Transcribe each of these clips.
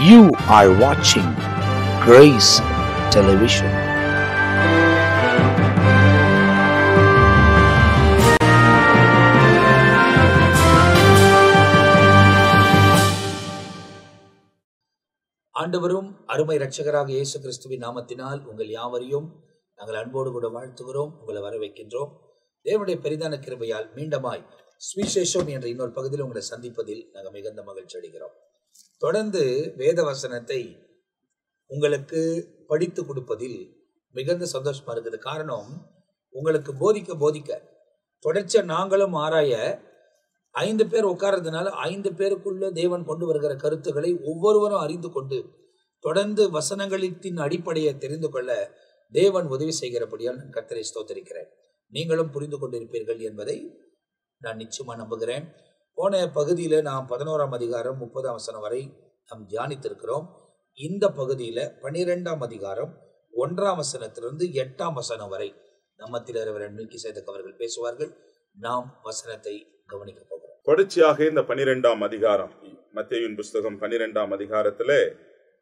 You are watching Grace Television. ஆண்டவரும் அருமை இரட்சகராக இயேசு கிறிஸ்துவின் நாமத்தினால் உங்கள் யாவரையும் நாங்கள் அன்போடு கூட வாழ்த்துகிறோம், உங்களை வரவேற்கின்றோம். தேவனுடைய பெரிதான கிருபையால் மீண்டுமாய் சுவிசேஷம் என்ற இன்னொரு பகுதியில் உங்களை சந்திப்பதில் நாங்கள் மிகுந்த மகிழ்ச்சி அடைகிறோம். தொடர்ந்து வேத வசனத்தை உங்களுக்கு படித்து கொடுப்பதில் மிகுந்த சந்தோஷமா இருக்குது. காரணம், உங்களுக்கு போதிக்க தொடர்ச்சியா நாங்களும் ஆராய 5 பேர் உட்கார்றதுனால 5 பேருக்குள்ள தேவன் கொண்டு வருகிற கருத்துக்களை ஒவ்வொருவரும் அறிந்து கொண்டு தொடர்ந்து வசனங்களின் அடிப்படையை தெரிந்து கொள்ள தேவன் உதவி செய்கிறபடியால் நான் கர்த்தரை ஸ்தோத்திரிக்கிறேன். நீங்களும் புரிந்து கொண்டிருப்பீர்கள் என்பதை நான் நிச்சயமா நம்புகிறேன். போன பகுதியில நாம் 11ஆம் அதிகாரம் 30ஆம் வசனம் வரை நாம் தியானித்திருக்கிறோம். இந்த பகுதியில 12ஆம் அதிகாரம் 1ஆம் வசனத்திலிருந்து 8ஆம் வசனம் வரை நம்மத்தில் ரெவரண்ட் மெல்கிசேதேக் அவர்கள் பேசுவார்கள். நாம் வசனத்தை கவனிக்க போகிறோம். தொடர்ச்சியாக இந்த 12ஆம் அதிகாரம், மத்தேயுவின் புஸ்தகம் 12ஆம் அதிகாரத்திலே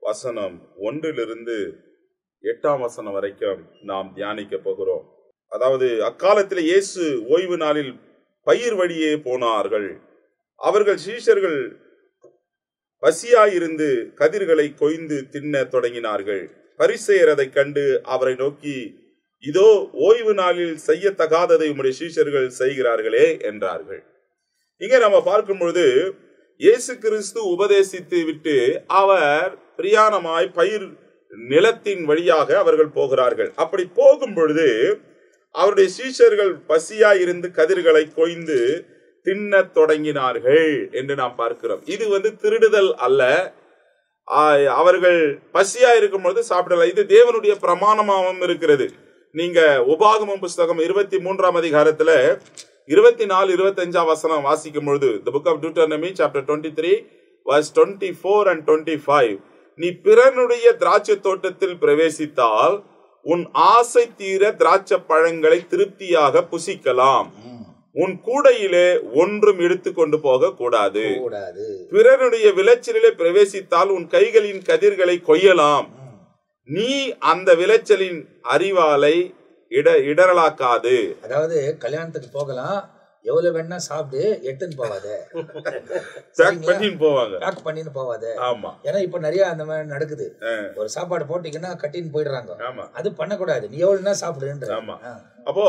வசனம் 1லிருந்து 8ஆம் வசனம் வரைக்கும் நாம் தியானிக்க போகிறோம். அதாவது, அக்காலத்தில் இயேசு ஓய்வு நாளில் பயிர் வழியே போனார்கள். அவர்கள் சீஷர்கள் பசியாயிருந்து கதிர்களை கொய்ந்து தின்ன தொடங்கினார்கள். பரிசேயர் அதை கண்டு அவரை நோக்கி, இதோ ஓய்வு நாளில் செய்யத்தகாததை உம்முடைய சீஷர்கள் செய்கிறார்களே என்றார்கள். இங்க நம்ம பார்க்கும் பொழுது இயேசு கிறிஸ்து உபதேசித்து விட்டு அவர் பிரயாணமாய் பயிர் நிலத்தின் வழியாக அவர்கள் போகிறார்கள். அப்படி போகும் பொழுது அவருடைய சீஷர்கள் பசியாயிருந்து கதிர்களை கொய்ந்து தின்ன தொடங்கினார்கள் என்று நாம் பார்க்கிறோம். இது திருடுதல் அல்ல. அவர்கள் பசியா இருக்கும் பொழுது சாப்பிடல. இது தேவனுடைய பிரமாணமாகவும் இருக்கிறது. நீங்க உபாகமம் புஸ்தகம் 23ஆம் அதிகாரத்துல 24, 25 வசனம் வாசிக்கும் பொழுது, The Book of Deuteronomy chapter 23 verse 24 and 25, நீ பிறனுடைய திராட்சை தோட்டத்தில் பிரவேசித்தால் உன் ஆசை தீர திராட்சை பழங்களை திருப்தியாக புசிக்கலாம். உன் கூடையிலே ஒன்றும் எடுத்து கொண்டு போக கூடாது. பிறனுடைய விளைச்சலிலே பிரவேசித்தால் உன் கைகளின் கதிர்களை கொய்யலாம். நீ அந்த விளைச்சலின் அறிவாலை இடரலாக்காது. அதாவது, கல்யாணத்துக்கு போகலாம், எவ்வளவு வேணா சாப்பிடு, எட்டுன்னு போவாத, பண்ணின்னு போவாத. ஆமா, ஏன்னா இப்ப நிறைய அந்த மாதிரி நடக்குது. ஒரு சாப்பாடு போட்டீங்கன்னா கட்டின்னு போயிடுறாங்க. அது பண்ணக்கூடாது. நீ எவ்வளவுனா சாப்பிடுன்ற. ஆமா. அப்போ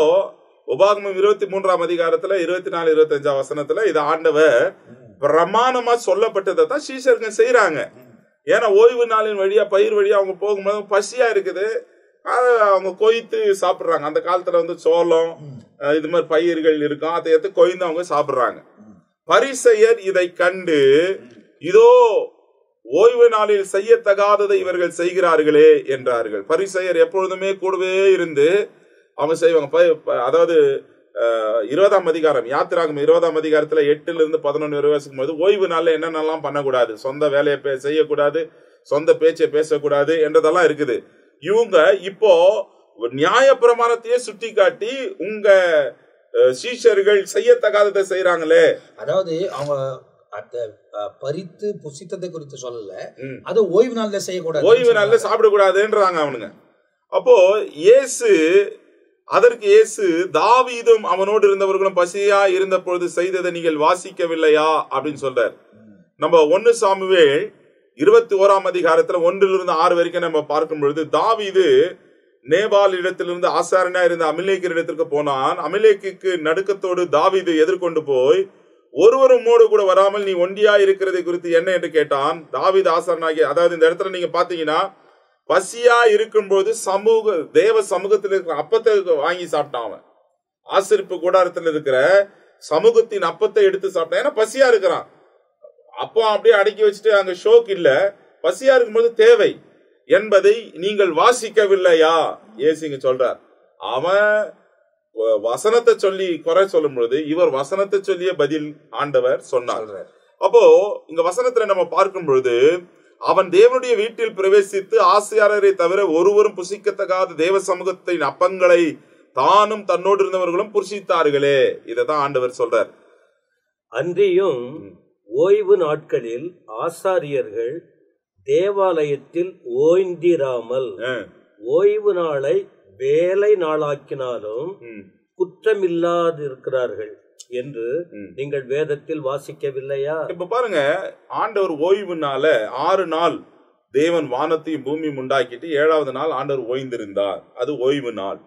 உபாகமம் 23ஆம் அதிகாரத்துல 24, 25 வசனத்துல இது ஆண்டவர் பிரமாணமா சொல்லப்பட்டதை தான் சீஷர்கள் செய்யறாங்க. ஏன்னா ஓய்வு நாளின் வழியா பயிர் வழியா அவங்க போகும்போது பசியா இருக்குது, அவங்க கொய்த்து சாப்பிடுறாங்க. அந்த காலத்துல சோளம் இது மாதிரி பயிர்கள் இருக்கும், அதை எடுத்து கொய்ந்து அவங்க சாப்பிடுறாங்க. பரிசேயர் இதை கண்டு, இதோ ஓய்வு நாளில் செய்யத்தகாததை இவர்கள் செய்கிறார்களே என்றார்கள். பரிசேயர் எப்பொழுதுமே கூடவே இருந்து அவங்க செய்வாங்க. அதாவது 20ஆம் அதிகாரம், யாத்திராகமம் 20ஆம் அதிகாரத்துல 8லிருந்து 11 வாசிக்கும் போது ஓய்வு நாள்ல என்னென்னலாம் பண்ணக்கூடாது, சொந்த வேலையை செய்யக்கூடாது, சொந்த பேச்சை பேசக்கூடாது என்றதெல்லாம் இருக்குது. இவங்க இப்போ நியாய பிரமாணத்தையே சுட்டி காட்டி உங்க சீஷர்கள் செய்யத்தகாததை செய்யறாங்களே. அதாவது அவங்க பறித்து புசித்ததை குறித்து சொல்லல, அது ஓய்வு நாள்ல செய்யக்கூடாது, ஓய்வு நாள்ல சாப்பிடக்கூடாதுன்றாங்க அவனுங்க. அப்போ அதற்கு இயேசு, தாவீதும் அவனோடு இருந்தவர்களும் பசியா இருந்த பொழுது செய்ததை நீங்கள் வாசிக்கவில்லையா அப்படின்னு சொல்றார். நம்ம 1 சாமுவேல் 21ஆம் அதிகாரத்துல 1லிருந்து 6 வரைக்கும் நம்ம பார்க்கும் பொழுது, தாவீது நேபால் இடத்திலிருந்து ஆசாரனா இருந்த அமிலேக்கின் இடத்திற்கு போனான். அமிலேக்கு நடுக்கத்தோடு தாவீது எதிர்கொண்டு போய், ஒருவரும் மோடு கூட வராமல் நீ ஒண்டியா இருக்கிறதை குறித்து என்ன என்று கேட்டான். தாவீது ஆசாரனாகி, அதாவது இந்த இடத்துல நீங்க பாத்தீங்கன்னா, பசியா இருக்கும்போது தேவ சமூகத்தில் இருக்கிற அப்பத்தை வாங்கி சாப்பிட்டான். அவன் ஆசரிப்பு கூடாரத்தில் இருக்கிற சமூகத்தின் அப்பத்தை எடுத்து சாப்பிட்டான். ஏன்னா பசியா இருக்கிறான். அப்போ அப்படியே அடக்கி வச்சுட்டு அங்க ஷோக் இல்ல, பசியா இருக்கும்போது தேவை என்பதை நீங்கள் வாசிக்கவில்லையா ஏசிங்க சொல்றார். அவன் வசனத்தை சொல்லி குறை சொல்லும் பொழுது இவர் வசனத்தை சொல்லிய பதில் ஆண்டவர் சொன்னார். அப்போ இங்க வசனத்துல நம்ம பார்க்கும் பொழுது, அவன் தேவனுடைய வீட்டில் பிரவேசித்து ஆசையாளரை தவிர ஒருவரும் புசிக்கத்தகாத தேவ சமூகத்தின் அப்பங்களை தானும் தன்னோடு இருந்தவர்களும் புசித்தார்களே. இததான் ஆண்டவர் சொல்றார். அன்றியும் ஓய்வு நாட்களில் ஆசாரியர்கள் தேவாலயத்தில் ஓய்ந்திராமல் ஓய்வு நாளை வேலை நாளாக்கினாலும் குற்றமில்லாதிருக்கிறார்கள் என்று நீங்கள் வேதத்தில் வாசிக்கவில்லையா? இப்ப பாருங்க, ஆண்டவர் ஓய்வு நாள 6 நாள் தேவன் வானத்தையும் பூமியும் உண்டாக்கிட்டு 7வது நாள் ஆண்டவர் ஓய்ந்திருந்தார். அது ஓய்வு நாள்.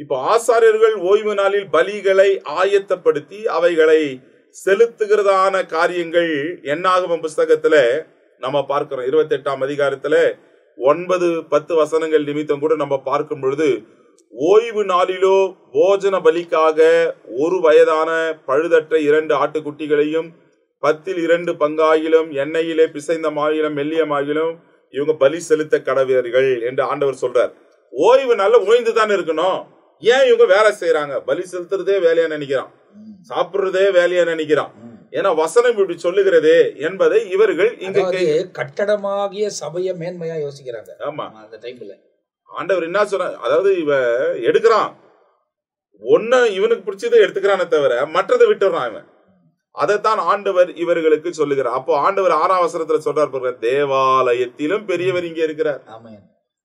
இப்ப ஆசாரியர்கள் ஓய்வு நாளில் பலிகளை ஆயத்தப்படுத்தி அவைகளை செலுத்துகிறதான காரியங்கள் என்னாகமம் புஸ்தகத்துல நம்ம பார்க்கிறோம். 28ஆம் அதிகாரத்துல 9-10 வசனங்கள் நிமித்தம் கூட நம்ம பார்க்கும் பொழுது, ஓய்வு நாளிலோ போஜன பலிக்காக 1 வயதான பழுதற்ற 2 ஆட்டுக்குட்டிகளையும் 10ல் 2 பங்காயிலும் எண்ணெயிலே பிசைந்த மாயிலும் மெல்லிய மாயிலும் இவங்க பலி செலுத்த கடவர்கள் என்று ஆண்டவர் சொல்றார். ஓய்வு நாள்ல ஓய்ந்துதான் இருக்கணும். ஏன் இவங்க வேலை செய்யறாங்க? பலி செலுத்துறதே வேலையா நினைக்கிறான், சாப்பிடுறதே வேலையா நினைக்கிறான். ஏன்னா வசனம் இப்படி சொல்லுகிறது என்பதை இவர்கள் இங்க கட்டடமாகிய சபைய மேன்மையா யோசிக்கிறாங்க. ஆமா, அந்த டைம்ல ஆண்டவர் என்ன சொன்ன, அதாவது இவ எடுக்கிறான் ஒன்ன இவனுக்கு பிடிச்சதை எடுத்துக்கிறானே தவிர மற்றதை விட்டுறான் இவன். அதைத்தான் ஆண்டவர் இவர்களுக்கு சொல்லுகிறார். அப்போ ஆண்டவர் 6ஆம் வசனத்துல சொல்றார், தேவாலயத்திலும் பெரியவர் இங்க இருக்கிறார்.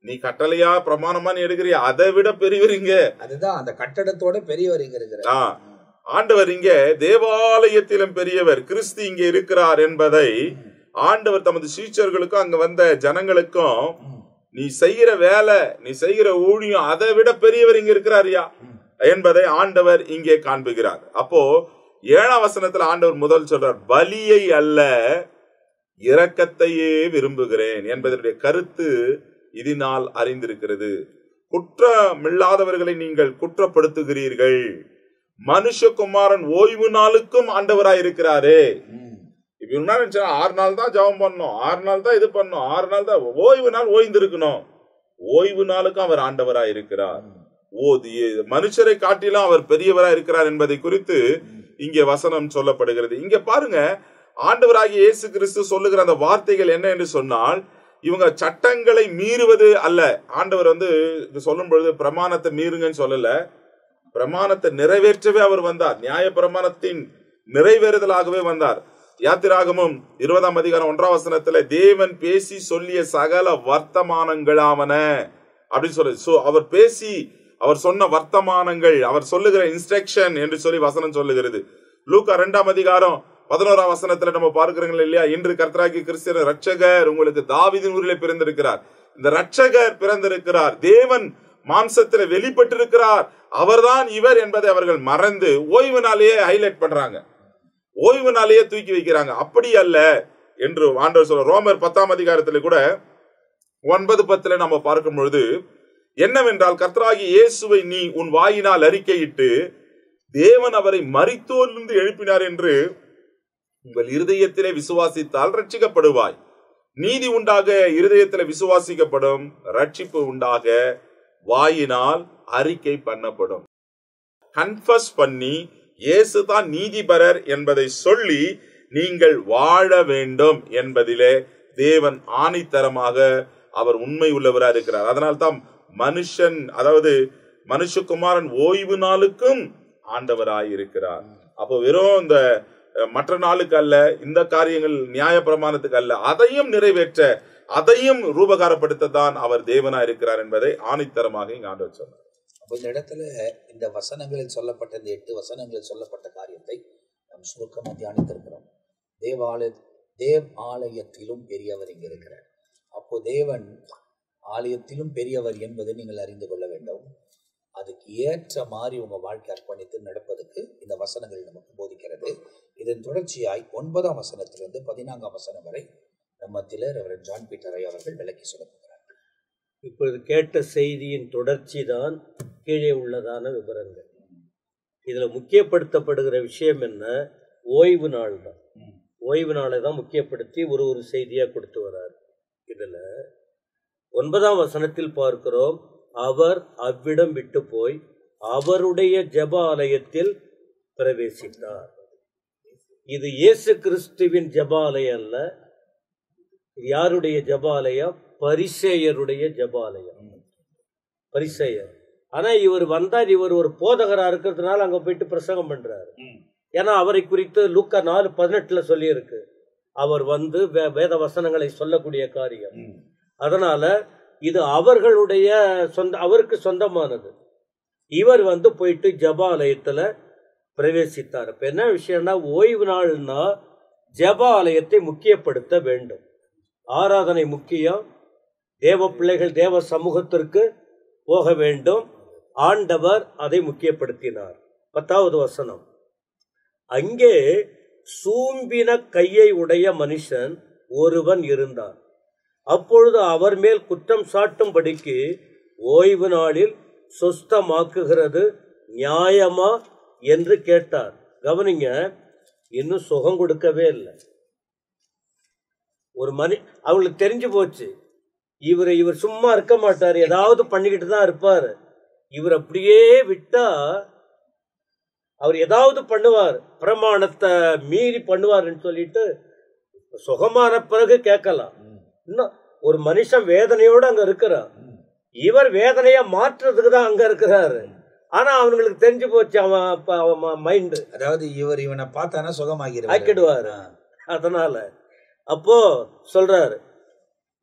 நீ கட்டளையா பிரமாணமா நீ எடுக்கிறியா, அதை விட பெரியவர் இங்க. அதுதான் அந்த கட்டடத்தோட பெரியவர் இங்க இருக்கிறார். ஆண்டவர் இங்க தேவாலயத்திலும் பெரியவர் கிறிஸ்து இங்க இருக்கிறார் என்பதை ஆண்டவர் தமது சீஷர்களுக்கும் அங்க வந்த ஜனங்களுக்கும், நீ செய்கிற வேலை, நீ செய்கிற ஊழியம், அதை விட பெரியவர் இங்க இருக்கிறாரியா என்பதை ஆண்டவர் இங்கே காண்புகிறார். அப்போ 7ஆம் வசனத்துல ஆண்டவர் முதல் சொல்றார், பலியை அல்ல இரக்கத்தையே விரும்புகிறேன் என்பதனுடைய கருத்து இதனால் அறிந்திருக்கிறது. குற்றமில்லாதவர்களை நீங்கள் குற்றப்படுத்துகிறீர்கள். மனுஷகுமாரன் ஓய்வு நாளுக்கும் ஆண்டவராய் இருக்கிறாரே. இப்ப 6 நாள் தான் ஜெபம் பண்ணணும், 6 நாள் தான் இது பண்ணணும், 6 நாள் தான் ஓய்வு நாள் ஓய்ந்து இருக்கணும். ஓய்வு நாளுக்கும் அவர் ஆண்டவராய் இருக்கிறார். மனுஷரை காட்டிலும் அவர் பெரியவராய் இருக்கிறார் என்பதை குறித்து இங்கே வசனம் சொல்லப்படுகிறது. இங்க பாருங்க, ஆண்டவராகிய இயேசு கிறிஸ்து சொல்லுகிற அந்த வார்த்தைகள் என்ன என்று சொன்னால், இவங்க சட்டங்களை மீறுவது அல்ல. ஆண்டவர் சொல்லும் பொழுது பிரமாணத்தை மீறுங்கன்னு சொல்லல, பிரமாணத்தை நிறைவேற்றவே அவர் வந்தார். நியாய பிரமாணத்தின் நிறைவேறுதலாகவே வந்தார். யாத்திராகமும் 20ஆம் அதிகாரம் 1ஆம் வசனத்துல தேவன் பேசி சொல்லிய சகல வர்த்தமானங்களாவன அப்படின்னு சொல்லு. அவர் பேசி அவர் சொன்ன வர்த்தமானங்கள், அவர் சொல்லுகிற இன்ஸ்ட்ரக்ஷன் என்று சொல்லி வசனம் சொல்லுகிறது. லூக்கா 2ஆம் அதிகாரம் 11ஆம் வசனத்துல நம்ம பார்க்கிறோம் இல்லையா, இன்று கர்த்தராகிய கிறிஸ்து ரட்சகர் உங்களுக்கு தாவீதின் ஊரிலே பிறந்திருக்கிறார். இந்த ரட்சகர் பிறந்திருக்கிறார், தேவன் மாம்சத்துல வெளிப்பட்டிருக்கிறார், அவர்தான் இவர் என்பதை அவர்கள் மறந்து ஓய்வு நாளையே ஹைலைட் பண்றாங்க, ஓய்வு நாளையே தூக்கி வைக்கிறாங்க. அப்படி அல்ல என்று ஆண்டவர் சொல்ற. ரோமர் 10ஆம் அதிகாரத்துல கூட 9-10 நம்ம பார்க்கும் பொழுது என்னவென்றால், கர்த்தராகிய இயேசுவை நீ உன் வாயினால் அறிக்கையிட்டு தேவன் அவரை மரித்தோரிலிருந்து எழுப்பினார் என்று உங்கள் இருதயத்திலே விசுவாசித்தால் ரட்சிக்கப்படுவாய். நீதி உண்டாக இருதயத்திலே விசுவாசிக்கப்படும், ரட்சிப்பு உண்டாக வாயினால் அறிக்கை பண்ணப்படும். கன்ஃபஸ் பண்ணி இயேசு தான் நீதிபரர் என்பதை சொல்லி நீங்கள் வாழ வேண்டும் என்பதிலே தேவன் ஆணித்தரமாக அவர் உண்மை உள்ளவராக இருக்கிறார். அதனால்தான் மனுஷன், அதாவது மனுஷகுமாரன் ஓய்வு நாளுக்கும் ஆண்டவராய் இருக்கிறார். அப்போ வெறும் இந்த மற்ற நாளுக்கு அல்ல, இந்த காரியங்கள் நியாய பிரமாணத்துக்கு அல்ல, அதையும் நிறைவேற்ற, அதையும் ரூபகாரப்படுத்தத்தான் அவர் தேவனா இருக்கிறார் என்பதை ஆணித்தரமாக இங்க ஆண்டவர் சொன்னார். அப்போ இந்த இடத்துல இந்த வசனங்களில் சொல்லப்பட்ட, இந்த 8 வசனங்களில் சொல்லப்பட்ட காரியத்தை நாம் சுருக்கமாக தியானித்திருக்கிறோம். தேவாலயத்திலும் பெரியவர் இங்க இருக்கிறார். அப்போ தேவன் ஆலயத்திலும் பெரியவர் என்பதை நீங்கள் அறிந்து கொள்ள வேண்டும். அதுக்கு ஏற்ற மாதிரி உங்க வாழ்க்கை அர்ப்பணித்து நடப்பதற்கு இந்த வசனங்கள் நமக்கு போதிக்கிறது. இதன் தொடர்ச்சியாய் 9ஆம் வசனத்திலிருந்து 14ஆம் வசனம் வரை நம்மத்திலே ரெவரண்ட் ஜான் பீட்டர் அவர்கள் விளக்கி சொல்லப்படுகிறார்கள். இப்பொழுது கேட்ட செய்தியின் தொடர்ச்சி தான் கீழே உள்ளதான விவரங்கள். இதுல முக்கியப்படுத்தப்படுகிற விஷயம் என்ன? ஓய்வு நாள் தான். ஓய்வு நாளை தான் முக்கியப்படுத்தி ஒரு செய்தியா கொடுத்து வர்றார். இதுல 9ஆம் வசனத்தில் பார்க்கிறோம், அவர் அவ்விடம் விட்டு போய் அவருடைய ஜெப ஆலயத்தில் பிரவேசித்தார். இது இயேசு கிறிஸ்துவின் ஜெபாலயம் அல்ல. யாருடைய ஜெபாலயம்? பரிசேயருடைய ஜெபாலயம். பரிசேயர். ஆனா இவர் வந்தார், இவர் ஒரு போதகரா இருக்கிறதுனால அங்க போயிட்டு பிரசங்கம் பண்றாரு. ஏன்னா அவரை குறித்து லூக்கா 4:18 சொல்லி இருக்கு, அவர் வந்து வேத வசனங்களை சொல்லக்கூடிய காரியம். அதனால இது அவர்களுடைய அவருக்கு சொந்தமானது. இவர் வந்து போயிட்டு ஜபாலயத்துல பிரவேசித்தார். இப்ப என்ன விஷயம்னா, ஓய்வு நாள்னா ஜபாலயத்தை முக்கியப்படுத்த வேண்டும். ஆராதனை முக்கியம். தேவ பிள்ளைகள் தேவ சமூகத்திற்கு போக வேண்டும். ஆண்டவர் அதை முக்கியப்படுத்தினார். 10வது வசனம், அங்கே சூம்பின கையை உடைய மனுஷன் ஒருவன் இருந்தான். அப்பொழுது அவர் மேல் குற்றம் சாட்டும்படிக்கு, ஓய்வு நாளில் சொஸ்தமாக்குகிறது நியாயமா என்று கேட்டார். கவனிங்க, இன்னும் சுகம் கொடுக்கவே இல்லை. ஒரு அவங்களுக்கு தெரிஞ்சு போச்சு, இவர் சும்மா இருக்க மாட்டார், ஏதாவது பண்ணிக்கிட்டு தான் இருப்பார். இவர் அப்படியே விட்டா அவர் ஏதாவது பண்ணுவார், பிரமாணத்தை மீறி பண்ணுவார்ன்னு சொல்லிட்டு சுகமான பிறகு கேட்கலாம். இன்னும் ஒரு மனுஷன் வேதனையோடு அங்க இருக்கிறார், இவர் வேதனையா மாற்றுறதுக்கு தான் அங்க இருக்கிறாரு. ஆனா அவங்களுக்கு தெரிஞ்சு போச்சு, அவன் மைண்டு, அதாவது இவனை பார்த்தானா சுகமாக்கிடுவாரு. அதனால அப்போ சொல்றாரு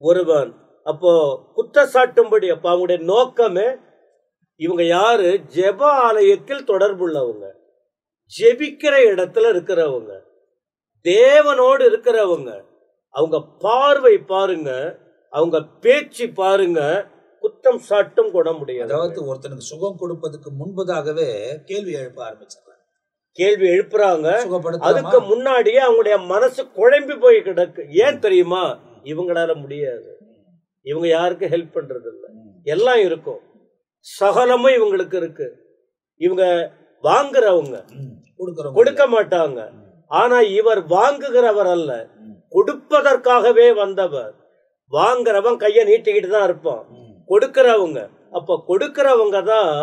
ஒருவன், அப்போ குற்றச்சாட்டும்படி, அப்ப அவங்களுடைய நோக்கமே, இவங்க யாரு? ஜெப ஆலயத்தில் தொடர்புள்ளவங்க, ஜெபிக்கிற இடத்துல இருக்கிறவங்க, தேவனோடு இருக்கிறவங்க. அவங்க பார்வை பாருங்க, அவங்க பேச்சு பாருங்க, குற்றம் சாட்டும் கூட முடியாது. அதாவது ஒருத்தனுக்கு சுகம் கொடுப்பதுக்கு முன்பதாகவே கேள்வி எழுப்ப ஆரம்பிச்சாங்க. கேள்வி எழுப்புறாங்க. அதுக்கு முன்னாடியே அவங்களுடைய மனசு குழம்பி போய் கிடக்கு. ஏன் தெரியுமா? இவங்களால முடியாது, இவங்க யாருக்கும் ஹெல்ப் பண்றது இல்லை, எல்லாம் இருக்கும், சகலமும் இவங்களுக்கு இருக்கு. இவங்க வாங்குறவங்க, கொடுக்க மாட்டாங்க. ஆனா இவர் வாங்குகிறவர் அல்ல, கொடுப்பதற்காகவே வந்தவர். வாங்குறவன் கைய நீட்டிக்கிட்டு தான் இருப்பான், கொடுக்கிறவங்க. அப்ப கொடுக்கிறவங்க தான்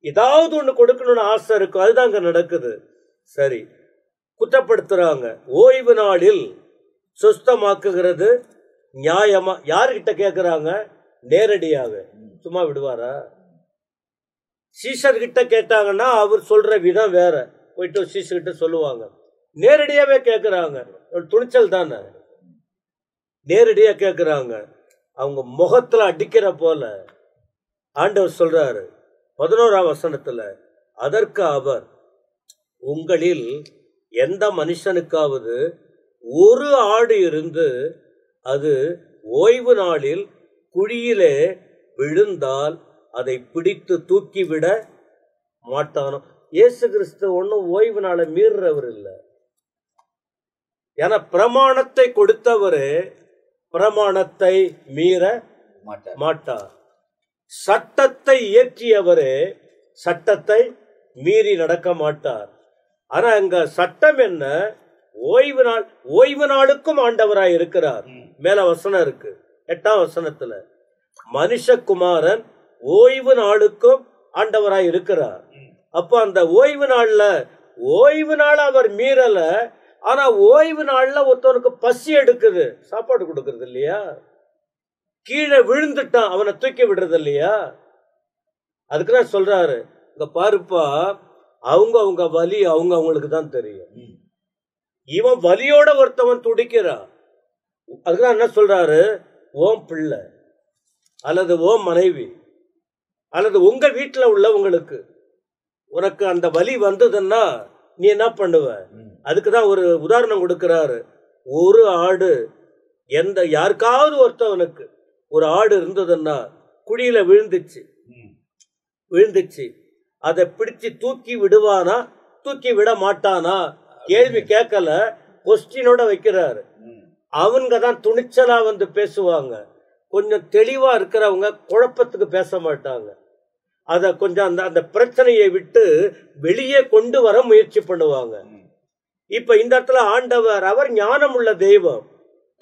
ஏதாவது ஒண்ணு கொடுக்கணும்னு ஆசை இருக்கும், அதுதான் அங்க நடக்குது. சரி, குற்றப்படுத்துறாங்க. ஓய்வு நாளில் சுஸ்தமாக்குகிறது நியாயமா? யாருகிட்ட கேட்கிறாங்க? நேரடியாக. சும்மா விடுவாரா? சீஷர்கிட்ட கேட்டாங்கன்னா அவர் சொல்ற விதம் வேற, போயிட்டு சீஷர்கிட்ட சொல்லுவாங்க. நேரடியாவே கேட்கிறாங்க, துணிச்சல் தானே. நேரடியா கேட்கிறாங்க, அவங்க முகத்துல அடிக்கிற போல. ஆண்டவர் சொல்றாரு 11ஆம் வசனத்துல, அதற்கு அவர், உங்களில் எந்த மனுஷனுக்காவது ஒரு ஆடு இருந்து அது ஓய்வு நாளில் குழியிலே விழுந்தால் அதை பிடித்து தூக்கிவிட மாட்டானோ? இயேசு கிறிஸ்து ஒன்னும் ஓய்வு நாளை மீறுறவர் இல்லை. ஏன்னா பிரமாணத்தை கொடுத்தவரே பிரமாணத்தை மீற மாட்டார். சட்டத்தை இயற்றியவரே சட்டத்தை மீறி நடக்க மாட்டார். ஆனா அங்க சட்டம் என்ன? ஓய்வு நாள். ஓய்வு நாளுக்கும் ஆண்டவராய் இருக்கிறார். மேல வசனம் இருக்கு, 8ஆம் வசனத்துல, மனுஷகுமாரன் ஓய்வு நாளுக்கும் ஆண்டவராய் இருக்கிறார். அப்ப அந்த ஓய்வு நாள் அவர் மீறல. ஆனா ஓய்வு நாள்ல ஒருத்தவனுக்கு பசி எடுக்குது, சாப்பாடு கொடுக்கறது இல்லையா? கீழே விழுந்துட்டான், அவனை தூக்கி விடுறது இல்லையா? அதுக்குதான் சொல்றாரு, இங்க பாருப்பா, அவங்க வலி அவங்களுக்கு தான் தெரியும். இவன் வலியோட ஒருத்தவன் துடிக்கிறான். அதுக்குதான் என்ன சொல்றாரு, ஓம் பிள்ளை அல்லது ஓம் மனைவி அல்லது உங்க வீட்டுல உள்ளவங்களுக்கு உனக்கு அந்த வலி வந்ததுன்னா நீ என்ன பண்ணுவ? அதுக்குதான் ஒரு உதாரணம் கொடுக்கிறாரு. ஒரு ஆடு, யாருக்காவது ஒருத்தவனுக்கு ஒரு ஆடு இருந்ததுன்னா குழியில விழுந்துச்சு, அதை பிடிச்சு தூக்கி விடுவானா தூக்கி விட மாட்டானா? கேள்வி கேட்கல, கொஸ்டினோட வைக்கிறாரு. அவங்க தான் துணிச்சலா வந்து பேசுவாங்க. கொஞ்சம் தெளிவா இருக்கிறவங்க குழப்பத்துக்கு பேச மாட்டாங்க. அத கொஞ்சம் அந்த பிரச்சனையை விட்டு வெளியே கொண்டு வர முயற்சி பண்ணுவாங்க. இப்ப இந்த இடத்துல ஆண்டவர், அவர் ஞானம் உள்ள தெய்வம்,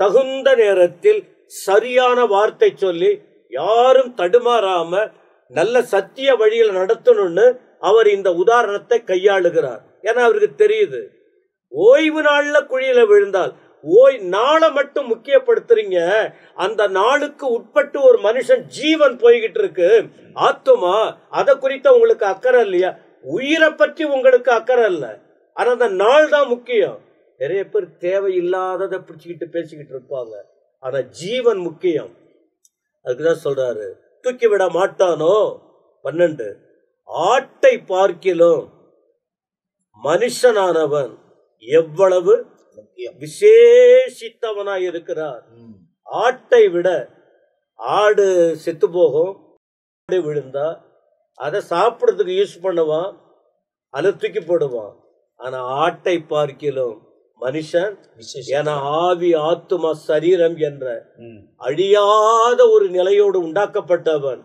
தகுந்த நேரத்தில் சரியான வார்த்தை சொல்லி யாரும் தடுமாறாம நல்ல சத்திய வழியில் நடத்தணும்னு அவர் இந்த உதாரணத்தை கையாளுகிறார். ஏன்னா அவருக்கு தெரியுது, ஓய்வு நாள்ல குழியில விழுந்தால் நாளை மட்டும் முக்கியப்படுத்துறீங்க, அந்த நாளுக்கு உட்பட்டு ஒரு மனுஷன் ஜீவன் போய்கிட்டு இருக்கு, ஆத்துமா, அதை குறித்த உங்களுக்கு அக்கறை இல்லையா? உயிரை பற்றி உங்களுக்கு அக்கறை இல்லை, ஆனா அந்த நாள் தான் முக்கியம். நிறைய பேர் தேவையில்லாததை பிடிச்சிக்கிட்டு பேசிக்கிட்டு இருப்பாங்க. ஆனா ஜீவன் முக்கியம். அதுக்குதான் சொல்றாரு, தூக்கி விட மாட்டானோ. 12, ஆட்டை பார்க்கிலும் மனுஷனானவன் எவ்வளவு விசேஷித்தவனாய் இருக்கிறார். ஆட்டை விட, ஆடு செத்து போகும், ஆடு விழுந்தா அதை சாப்பிடுறதுக்கு யூஸ் பண்ணுவான், அதை தூக்கி போடுவான். ஆனா ஆட்டை பார்க்கிலும் மனுஷன், ஏன்னா ஆவி ஆத்துமா சரீரம் என்ற அழியாத ஒரு நிலையோடு உண்டாக்கப்பட்டவன்.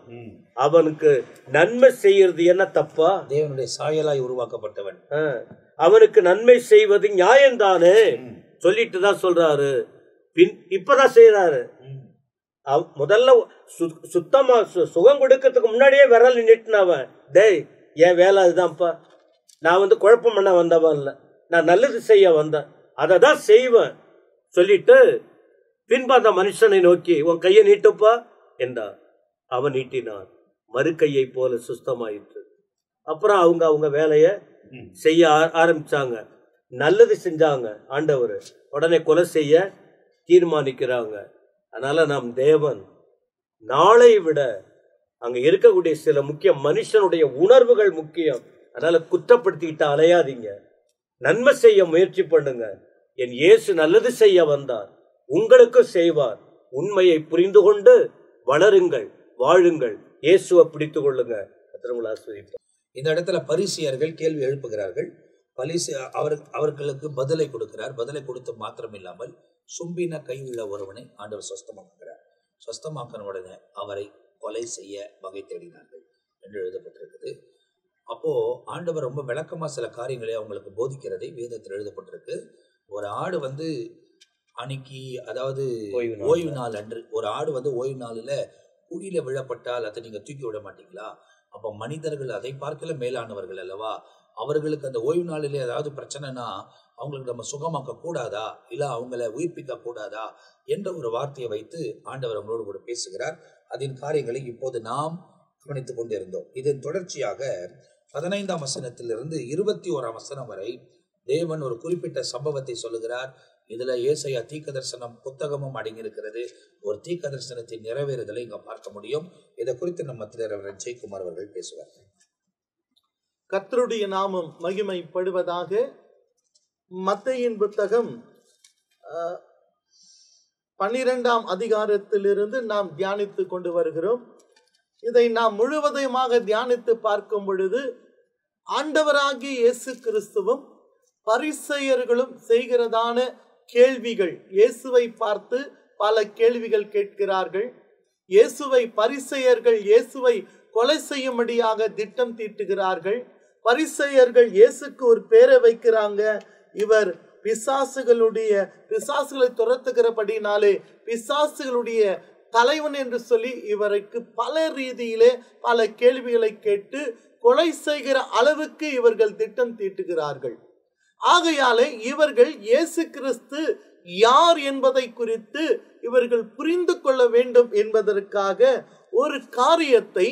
அவனுக்கு நன்மை செய்யறது என்ன தப்பா? தேவனுடைய சாயலாய் உருவாக்கப்பட்டவன். அவனுக்கு நன்மை செய்வது நியாயம்தானே சொல்லிட்டு தான் சொல்றாரு. இப்பதான் செய்யறாரு. முதல்ல சுத்தமா சுகம் கொடுக்கறதுக்கு முன்னாடியே விரல் நின்றுட்டுனவன், டேய் என் வேலை அதுதான்ப்பா, நான் குழப்பம் பண்ண வந்தவன் இல்ல, நான் நல்லது செய்ய வந்தேன், அதை தான் செய்வேன் சொல்லிட்டு பின்பு அந்த மனுஷனை நோக்கி உன் கையை நீட்டுப்பா என்றார். அவன் நீட்டினான், மறு கையை போல சுத்தமாயிற்று. அப்புறம் அவங்க வேலையை செய்ய ஆரம்பிச்சாங்க. நல்லது செஞ்சாங்க. ஆண்டவர் உடனே கொலை செய்ய தீர்மானிக்கிறாங்க. அதனால நாம் தேவன் நாளை விட அங்க இருக்கக்கூடிய சில முக்கிய மனுஷனுடைய உணர்வுகள் முக்கியம். அதனால குற்றப்படுத்திக்கிட்டு அலையாதீங்க, நன்மை செய்ய முயற்சி பண்ணுங்க. என் இயேசு நல்லது செய்ய வந்தார், உங்களுக்கும் செய்வார். உண்மையை புரிந்து கொண்டு வளருங்கள், வாழுங்கள், இயேசுவை பிடித்து கொள்ளுங்க. இந்த இடத்துல பரிசேயர்கள் கேள்வி எழுப்புகிறார்கள். அவர்களுக்கு பதிலை கொடுக்கிறார். பதிலை கொடுத்து மாத்திரம் இல்லாமல் சும்பின கை உள்ள ஒருவனை ஆண்டவர் சொஸ்தமாக்குகிறார். சொஸ்தமாக்கின உடனே அவரை கொலை செய்ய வகை தேடினார்கள் என்று எழுதப்பட்டிருக்குது. அப்போ ஆண்டவர் ரொம்ப விளக்கமா சில காரியங்களை அவங்களுக்கு போதிக்கிறதை வேதத்தில் எழுதப்பட்டிருக்கு. ஒரு ஆடு அன்னைக்கு, அதாவது ஓய்வு நாள் அன்று, ஒரு ஆடு ஓய்வு நாளில் குழியில விழப்பட்டால் அதை நீங்க தூக்கி விட மாட்டீங்களா? அப்போ மனிதர்கள் அதை பார்க்கல மேலானவர்கள் அல்லவா? அவர்களுக்கு அந்த ஓய்வு நாளிலே ஏதாவது பிரச்சனைனா அவங்களுக்கு நம்ம சுகமாக்க கூடாதா, இல்ல அவங்கள உயிர்ப்பிக்க கூடாதா என்ற ஒரு வார்த்தையை வைத்து ஆண்டவர் அவங்களோடு கூட பேசுகிறார். அதன் காரியங்களை இப்போது நாம் கவனித்துக் கொண்டிருந்தோம். இதன் தொடர்ச்சியாக 15ஆம் வசனத்திலிருந்து 21ஆம் வசனம் வரை தேவன் ஒரு குறிப்பிட்ட சம்பவத்தை சொல்லுகிறார். இதுல ஏசாயா தீர்க்க தரிசனம் புத்தகமும் அடங்கியிருக்கிறது. ஒரு தீர்க்க தரிசனத்தின் நிறைவேறுதலை இங்க பார்க்க முடியும். இதை குறித்து நம்ம ரெவரண்ட் ஜெயக்குமார் அவர்கள் பேசுவார். கர்த்தருடைய நாமம் மகிமைப்படுவதாக. மத்தேயின் புத்தகம் 12ஆம் அதிகாரத்திலிருந்து நாம் தியானித்து கொண்டு வருகிறோம். இதை நாம் முழுவதுமாக தியானித்து பார்க்கும் பொழுது ஆண்டவராகிய இயேசு கிறிஸ்துவும் பரிசேயர்களும் செய்கிறதான கேள்விகள், இயேசுவை பார்த்து பல கேள்விகள் கேட்கிறார்கள். இயேசுவை பரிசேயர்கள் இயேசுவை கொலை செய்யும்படியாக திட்டம் தீட்டுகிறார்கள். பரிசேயர்கள் இயேசுக்கு ஒரு பேரை வைக்கிறாங்க, இவர் பிசாசுகளை துரத்துகிறபடினாலே பிசாசுகளுடைய தலைவன் என்று சொல்லி இவருக்கு பல ரீதியிலே பல கேள்விகளை கேட்டு கொலை செய்கிற அளவுக்கு இவர்கள் திட்டம் தீட்டுகிறார்கள். ஆகையாலே இவர்கள் இயேசு கிறிஸ்து யார் என்பதை குறித்து இவர்கள் புரிந்து கொள்ள வேண்டும் என்பதற்காக ஒரு காரியத்தை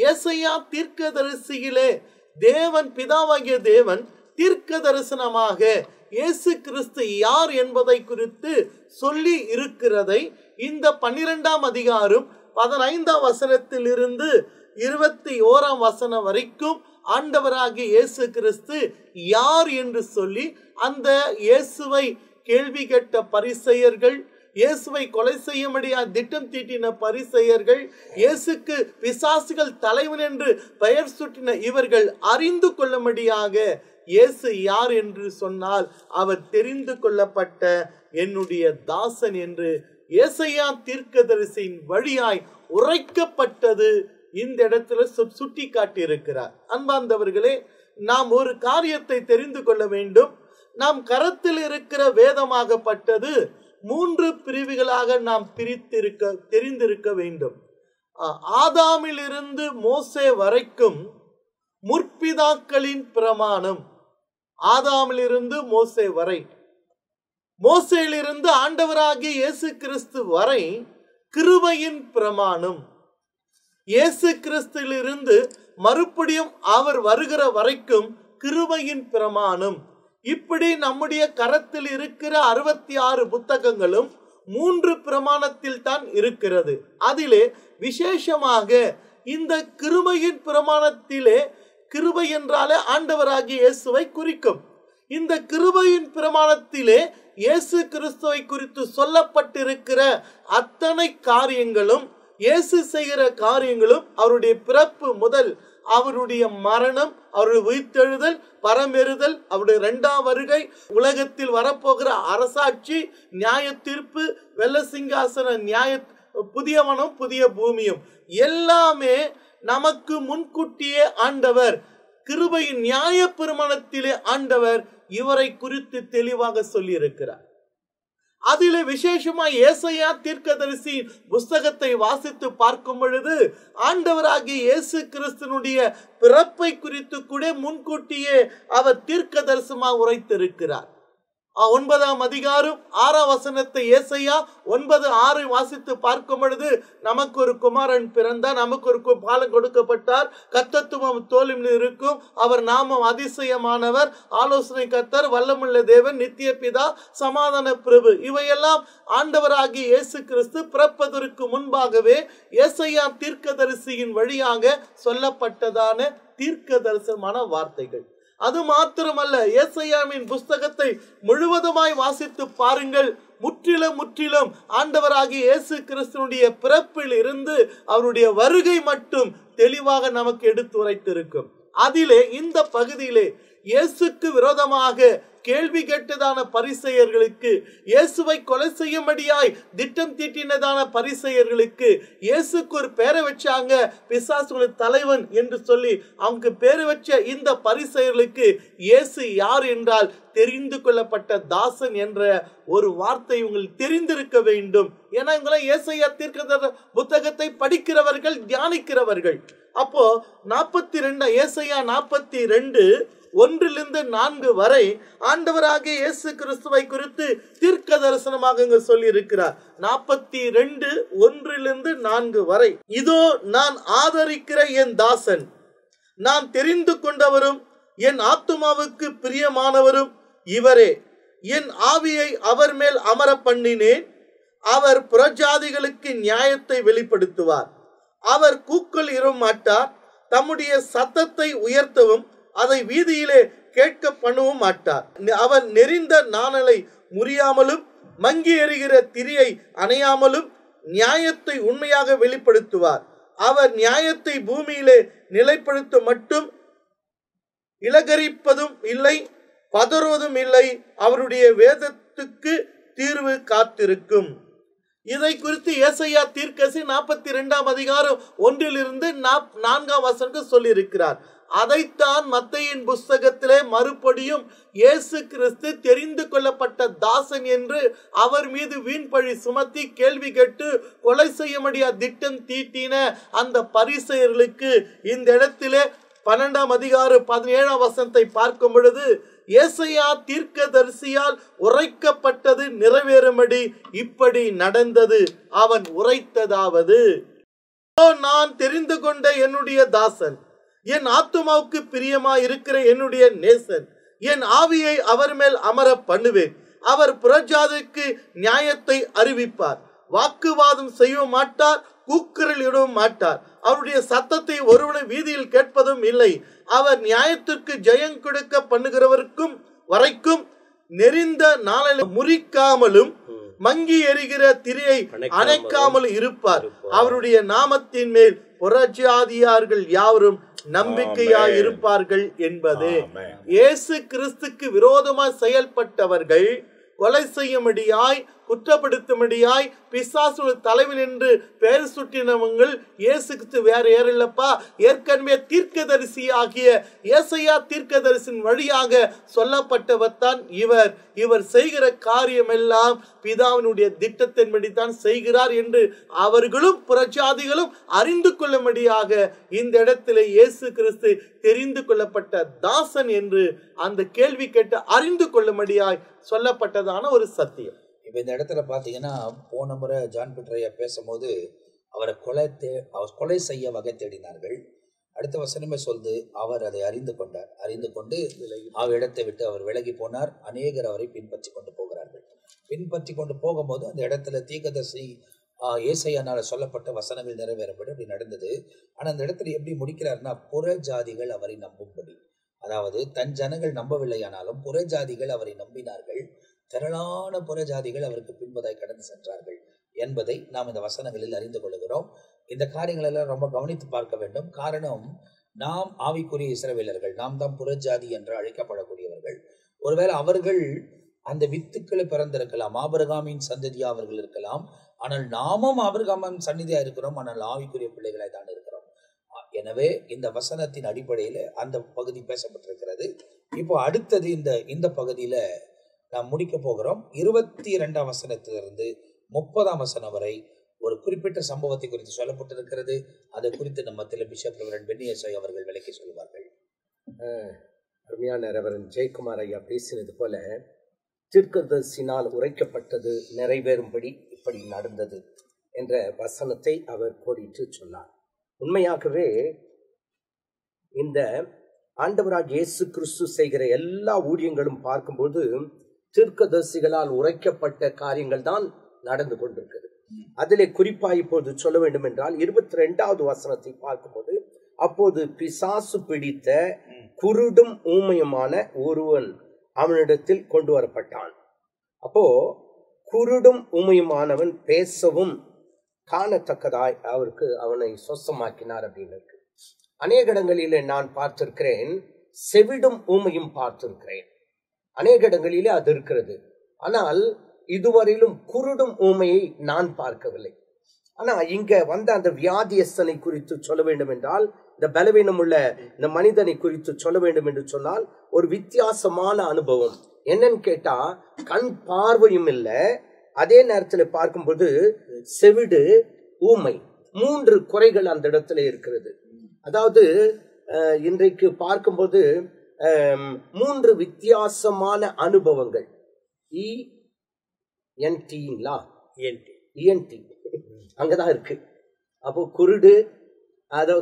ஏசாயா தீர்க்கதரிசியிலே தேவன், பிதாவாகிய தேவன் தீர்க்க தரிசனமாக இயேசு கிறிஸ்து யார் என்பதை குறித்து சொல்லி இருக்கிறதை இந்த 12ஆம் அதிகாரம் 15ஆம் வசனத்திலிருந்து 21ஆம் வசனம் வரைக்கும் ஆண்டவராகிய இயேசு கிறிஸ்து யார் என்று சொல்லி அந்த இயேசுவை கேள்வி கேட்ட பரிசேயர்கள், இயேசுவை கொலை செய்ய முடியாத திட்டம் தீட்டின பரிசேயர்கள், இயேசுக்கு பிசாசுகள் தலைவன் என்று பெயர் சூட்டின இவர்கள் அறிந்து கொள்ளும்படியாக இயேசு யார் என்று சொன்னால் அவர் தெரிந்து கொள்ளப்பட்ட என்னுடைய தாசன் என்று ஏசாயா தீர்க்கதரிசியின் வழியாய் உரைக்கப்பட்டது இந்த இடத்துல சுட்டி காட்டி இருக்கிறார். அன்பார்ந்தவர்களே, நாம் ஒரு காரியத்தை தெரிந்து கொள்ள வேண்டும். நாம் கரத்தில் இருக்கிற வேதமாகப்பட்டது 3 பிரிவுகளாக நாம் தெரிந்திருக்க வேண்டும். ஆதாமிலிருந்து மோசே வரைக்கும் முற்பிதாக்களின் பிரமாணம். ஆதாமிலிருந்து மோசே வரை, மோசேயிலிருந்து ஆண்டவராகிய இயேசு கிறிஸ்து வரை கிருபையின் பிரமாணம். இயேசு கிறிஸ்துவிலிருந்து மறுபடியும் அவர் வருகிற வரைக்கும் கிருபையின் பிரமாணம். இப்படி நம்முடைய கரத்தில் இருக்கிற 66 புத்தகங்களும் 3 பிரமாணத்தில் தான் இருக்கிறது. அதிலே விசேஷமாக இந்த கிருபையின் பிரமாணத்திலே, கிருபை என்றாலே ஆண்டவராகிய இயேசுவை குறிக்கும். இந்த கிருபையின் பிரமாணத்திலே இயேசு கிறிஸ்துவை குறித்து சொல்லப்பட்டிருக்கிற அத்தனை காரியங்களும், இயேசு செய்கிற காரியங்களும், அவருடைய பிறப்பு முதல் அவருடைய மரணம், அவருடைய உயிர்த்தெழுதல், பரமெறுதல், அவருடைய 2ஆம் வருகை, உலகத்தில் வரப்போகிற அரசாட்சி, நியாய தீர்ப்பு, வெள்ள சிங்காசன நியாய, புதியவனும் புதிய பூமியும் எல்லாமே நமக்கு முன்கூட்டியே ஆண்டவர் கிருபையின் நியாய பிரமாணத்திலே ஆண்டவர் இவரை குறித்து தெளிவாக சொல்லி இருக்கிறார். அதிலே விசேஷமா ஏசாயா தீர்க்கதரிசி புஸ்தகத்தை வாசித்து பார்க்கும் பொழுது ஆண்டவராகிய இயேசு கிறிஸ்துனுடைய பிறப்பை குறித்து கூட முன்கூட்டியே அவர் தீர்க்க தரிசனமாக உரைத்திருக்கிறார். 9ஆம் அதிகாரம் 6ஆம் வசனத்தை ஏசாயா 9:6 வாசித்து பார்க்கும் பொழுது, நமக்கு ஒரு குமாரன் பிறந்தார், நமக்கு ஒரு பாலன் கொடுக்கப்பட்டார், கர்த்தத்துவம் தோளில் இருக்கும், அவர் நாமம் அதிசயமானவர், ஆலோசனை கர்த்தர், வல்லமுள்ள தேவன், நித்திய பிதா, சமாதான பிரபு. இவையெல்லாம் ஆண்டவராகிய இயேசு கிறிஸ்து பிறப்பதற்கு முன்பாகவே ஏசாயா தீர்க்கதரிசியின் வழியாக சொல்லப்பட்டதான தீர்க்க தரிசனமான வார்த்தைகள். அது மாத்திரமல்ல, ஏசாயாவின் புஸ்தகத்தை முழுவதுமாய் வாசித்து பாருங்கள். முற்றிலும் ஆண்டவராகிய இயேசு கிறிஸ்துனுடைய பிறப்பில் இருந்து அவருடைய வருகை மட்டும் தெளிவாக நமக்கு எடுத்துரைத்திருக்கும். அதிலே இந்த பகுதியிலே இயேசுக்கு விரோதமாக கேள்வி கேட்டதான பரிசேயர்களுக்கு, இயேசுவை கொலை செய்யும்படியாய் திட்டம் தீட்டினதான பரிசேயர்களுக்கு, இயேசுக்கு ஒரு பேரை வச்சாங்க, பிசாசுகளின் தலைவன் என்று சொல்லி அவங்க பேரு வச்ச இந்த பரிசேயர்களுக்கு இயேசு யார் என்றால் தெரிந்து கொள்ளப்பட்ட தாசன் என்ற ஒரு வார்த்தை உங்களுக்கு தெரிந்திருக்க வேண்டும். ஏன்னா இவங்களாம் ஏசாயா தீர்க்க புத்தகத்தை படிக்கிறவர்கள், தியானிக்கிறவர்கள். அப்போ 42 ஏசாயா 42 1-4 வரை ஆண்டவராகிய இயேசு கிறிஸ்துவை குறித்து தீர்க்க தரிசனமாக இங்கு சொல்லி இருக்கிறார். 42 1-4 வரை, இதோ நான் ஆதரிக்கிற என் தாசன், நான் தெரிந்து கொண்டவரும் என் ஆத்துமாவுக்கு பிரியமானவரும் இவரே, என் ஆவியை அவர் மேல் அமர பண்ணினேன், அவர் புறஜாதிகளுக்கு நியாயத்தை வெளிப்படுத்துவார், அவர் கூக்குரல் இட மாட்டார், தம்முடைய சத்தத்தை உயர்த்தவும் அதை வீதியிலே கேட்க பண்ணவும் மாட்டார், அவர் நெறிந்த நாணலை முறியாமலும் மங்கி எறிகிற திரியை அணையாமலும் நியாயத்தை உண்மையாக வெளிப்படுத்துவார், அவர் நியாயத்தை பூமியிலே நிலைப்படுத்த மட்டும் இலகரிப்பதும் இல்லை, பதறுவதும் இல்லை, அவருடைய வேதத்துக்கு தீர்வு காத்திருக்கும். இதை குறித்து ஏசாயா தீர்க்கதரிசி 42ஆம் அதிகாரம் 1-4 வசனங்கள் சொல்லி இருக்கிறார். அதைத்தான் மத்தேயின் புஸ்தகத்திலே மறுபடியும் இயேசு கிறிஸ்து தெரிந்து கொள்ளப்பட்ட தாசன் என்று அவர் மீது வீண்பழி சுமத்தி கேள்வி கேட்டு கொலை செய்ய முடியாத திட்டம் தீட்டின அந்த பரிசேயர்களுக்கு இந்த இடத்திலே 12ஆம் அதிகாரம் 17ஆம் வசனத்தை பார்க்கும் பொழுது, ஏசாயா தீர்க்கதரிசியால் உரைக்கப்பட்டது நிறைவேறும்படி இப்படி நடந்தது. அவன் உரைத்ததாவது, நான் தெரிந்து கொண்ட என்னுடைய தாசன், என் ஆத்துமாவுக்கு பிரியமா இருக்கிற என்னுடைய நேசன், என் ஆவியை அவர் மேல் அமர பண்ணுவேன், அவர் புறஜாதிக்கு நியாயத்தை அறிவிப்பார், வாக்குவாதம் செய்ய மாட்டார், கூக்குரல் இடவும் மாட்டார், அவருடைய சத்தத்தை ஒருவனை வீதியில் கேட்பதும் இல்லை, அவர் நியாயத்திற்கு ஜெயம் கொடுக்க பண்ணுகிறவருக்கும் வரைக்கும் நெறிந்த நாளை முறிக்காமலும் மங்கி எறிகிற திரையை அணைக்காமல் இருப்பார், அவருடைய நாமத்தின் மேல் புறஜாதியார்கள் யாவரும் நம்பிக்கையாய் இருப்பார்கள் என்பது. இயேசு கிறிஸ்துக்கு விரோதமாய் செயல்பட்டவர்கள், கொலை செய்யும்படியாய் குற்றப்படுத்தும்படியாய் பிசாசு தலைவில் என்று பெயர் சுட்டினவங்கள் இயேசு கிறிஸ்து வேற யாரில்லப்பா, ஏற்கனவே தீர்க்கதரிசி ஆகிய ஏசாயா தீர்க்கதரிசின் வழியாக சொல்லப்பட்டவர் தான் இவர். இவர் செய்கிற காரியம் எல்லாம் பிதாவினுடைய திட்டத்தின்படி தான் செய்கிறார் என்று அவர்களும் புறஜாதிகளும் அறிந்து கொள்ளும்படியாக இந்த இடத்திலே இயேசு கிறிஸ்து தெரிந்து கொள்ளப்பட்ட தாசன் என்று அந்த கேள்வி கேட்டு அறிந்து கொள்ளும்படியாய் சொல்லப்பட்டதான ஒரு சத்தியம். இப்போ இந்த இடத்துல பார்த்தீங்கன்னா, போன முறை ஜான் பீட்டர் ஐயா பேசும்போது அவரை கொலை செய்ய வகை தேடினார்கள். அடுத்த வசனமே சொல்லுது, அவர் அதை அறிந்து கொண்டார். அறிந்து கொண்டு இடத்தை விட்டு அவர் விலகி போனார். அநேகர் அவரை பின்பற்றி கொண்டு போகிறார்கள். பின்பற்றி கொண்டு போகும்போது அந்த இடத்துல தீர்க்கதரிசி ஏசாயானால சொல்லப்பட்ட வசனங்கள் நிறைவேறப்படும். அப்படி நடந்தது. ஆனா அந்த இடத்துல எப்படி முடிக்கிறாருன்னா, புற ஜாதிகள் அவரை நம்பும்படி, அதாவது தன் ஜனங்கள் நம்பவில்லையானாலும் புற ஜாதிகள் அவரை நம்பினார்கள். திரளான புற ஜாதிகள் அவருக்கு பின்பதாய் கடந்து சென்றார்கள் என்பதை நாம் இந்த வசனங்களில் அறிந்து கொள்கிறோம். இந்த காரியங்கள் எல்லாம் ரொம்ப கவனித்து பார்க்க வேண்டும். காரணம், நாம் ஆவிக்குரிய இஸ்ரவேலர்கள், நாம் தான் புறஜாதி என்று அழைக்கப்படக்கூடியவர்கள். ஒருவேளை அவர்கள் அந்த வித்துக்களை பிறந்திருக்கலாம், ஆபிரகாமின் சந்ததியா அவர்கள் இருக்கலாம். ஆனால் நாமும் ஆபிரகாமின் சந்நிதியா இருக்கிறோம். ஆனால் ஆவிக்குரிய பிள்ளைகளாய் தான் இருக்கிறோம். எனவே இந்த வசனத்தின் அடிப்படையில அந்த பகுதி பேசப்பட்டிருக்கிறது. இப்போ அடுத்தது இந்த பகுதியில நாம் முடிக்க போகிறோம். 22ஆம் வசனத்திலிருந்து 30ஆம் வசனம் வரை ஒரு குறிப்பிட்ட சம்பவத்தை குறித்து சொல்லப்பட்டிருக்கிறது. அதை குறித்து நம்ம பிஷப் ரெவரண்ட் பென்னியசாய் அவர்கள் விளக்கி சொல்வார்கள். அருமையான ரெவரண்ட் ஜெயக்குமார் ஐயா பேசினது போல, தீர்க்கதரிசினால் உரைக்கப்பட்டது நிறைவேறும்படி இப்படி நடந்தது என்ற வசனத்தை அவர் கோடிட்டு சொன்னார். உண்மையாகவே இந்த ஆண்டவராக இயேசு கிறிஸ்து செய்கிற எல்லா ஊழியங்களும் பார்க்கும்போது தீர்க்கதரிசிகளால் உரைக்கப்பட்ட காரியங்கள் தான் நடந்து கொண்டிருக்கிறது. அதிலே குறிப்பாக இப்போது சொல்ல வேண்டும் என்றால் 22வது வசனத்தை பார்க்கும்போது, அப்போது பிசாசு பிடித்த குருடும் ஊமையுமான ஒருவன் அவனிடத்தில் கொண்டு வரப்பட்டான். அப்போ குருடும் ஊமையுமானவன் பேசவும் காணத்தக்கதாய் அவனை சொசமாக்கினார் அப்படின்னு இருக்கு. அநேக இடங்களிலே நான் பார்த்திருக்கிறேன், செவிடும் ஊமையும் பார்த்திருக்கிறேன். அநேக இடங்களிலே அது இருக்கிறது. ஆனால் இதுவரையிலும் குருடும் ஊமையை நான் பார்க்கவில்லை. ஆனா இங்க வந்த அந்த வியாதியஸ்தனை குறித்து சொல்ல வேண்டும் என்றால், இந்த பலவீனம் உள்ள இந்த மனிதனை குறித்து சொல்ல வேண்டும் என்று சொன்னால், ஒரு வித்தியாசமான அனுபவம். என்னன்னு கேட்டா, கண் பார்வையும் இல்லை, அதே நேரத்தில் பார்க்கும்போது செவிடு, ஊமை, 3 குறைகள் அந்த இடத்துல இருக்கிறது. அதாவது இன்றைக்கு பார்க்கும்போது 3 வித்தியாசமான அனுபவங்கள். ENT அங்கதான் இருக்கு. அப்போ குருடு, அதோ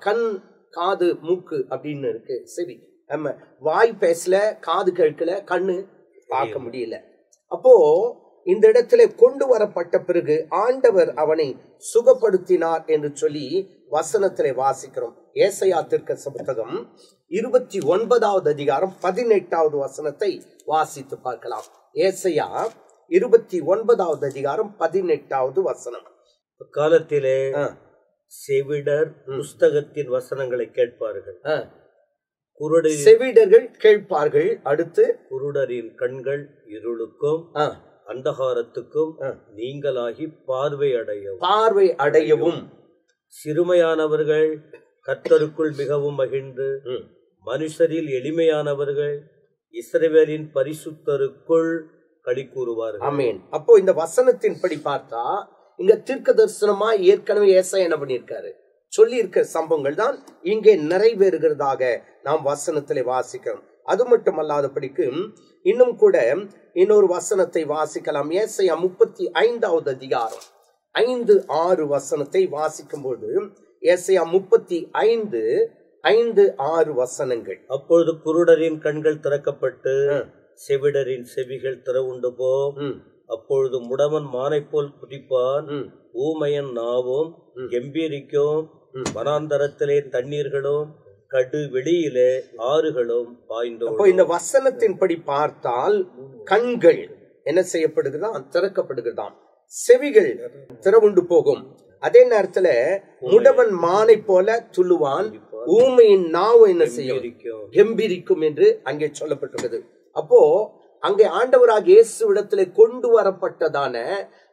கண், காது, மூக்கு அப்படின்னு இருக்கு. சரி, நம்ம வாய் பேசல, காது கேட்கல, கண்ணு பார்க்க முடியல. அப்போ இந்த இடத்துல கொண்டு வரப்பட்ட பிறகு ஆண்டவர் அவனை சுகப்படுத்தினார் என்று சொல்லி வசனத்திலே வாசிக்கிறோம். ஏசாயா தீர்க்கதரிசி புத்தகம் 29வது அதிகாரம் 18வது வசனத்தை வாசித்து பார்க்கலாம். ஏசாயா 29வது அதிகாரம் 18வது வசனம். காலத்திலே செவிடர் புஸ்தகத்தின் வசனங்களை கேட்பார்கள், செவிடர்கள் கேட்பார்கள். அடுத்து குருடரின் கண்கள் இருளுக்கும் அந்தகாரத்துக்கும் நீங்களாகி பார்வை அடையவும் சிறுமையானவர்கள் கர்த்தருக்குள் மிகவும் மகிழ்ந்து மனுஷரில் எளிமையானவர்கள் இஸ்ரவேலின் பரிசுத்தருக்குள் களி கூறுவார்கள். ஆமென். அப்போ இந்த வசனத்தின்படி பார்த்தா, இங்க தீர்க்க தரிசனமா ஏற்கனவே ஏசாயா என்ன பண்ணியிருக்காரு, சொல்லி இருக்கிற சம்பவங்கள் தான் இங்கே நிறைவேறுகிறதாக நாம் வசனத்திலே வாசிக்கிறோம். அது மட்டுமல்லாதபடிக்கு இன்னும் கூட இன்னொரு வசனத்தை வாசிக்கலாம். ஏசாயா 35வது அதிகாரம் 5-6 வசனத்தை வாசிக்கும் போது, ஏசாயா 35:5-6 வசனங்கள். அப்பொழுது குருடரின் கண்கள் திறக்கப்பட்டு செவிடரின் செவிகள் திறவுண்டு போம். அப்பொழுது முடவன் மானை போல் குதிப்பான், ஊமையன் நாவும் கம்பீரிக்கும், வனாந்தரத்திலே தண்ணீர்களும் கடு வெளியிலே ஆறுகளும் பாய்ந்தோடும். அப்போ இந்த வசனத்தின்படி பார்த்தால் கண்கள் என்ன செய்யப்படுகிறதாம், திறக்கப்படுகிறதாம். செவிகள் திறவுண்டு போகும். அதே நேரத்துல முடவன் மானை போல துள்ளுவான், ஊமையின் நாவு என்ன செய்யும், கம்பீரிக்கும் என்று அங்கே சொல்லப்பட்டிருக்கிறது. அப்போ அங்கே ஆண்டவராக இயேசு இடத்திலே கொண்டு வரப்பட்டதான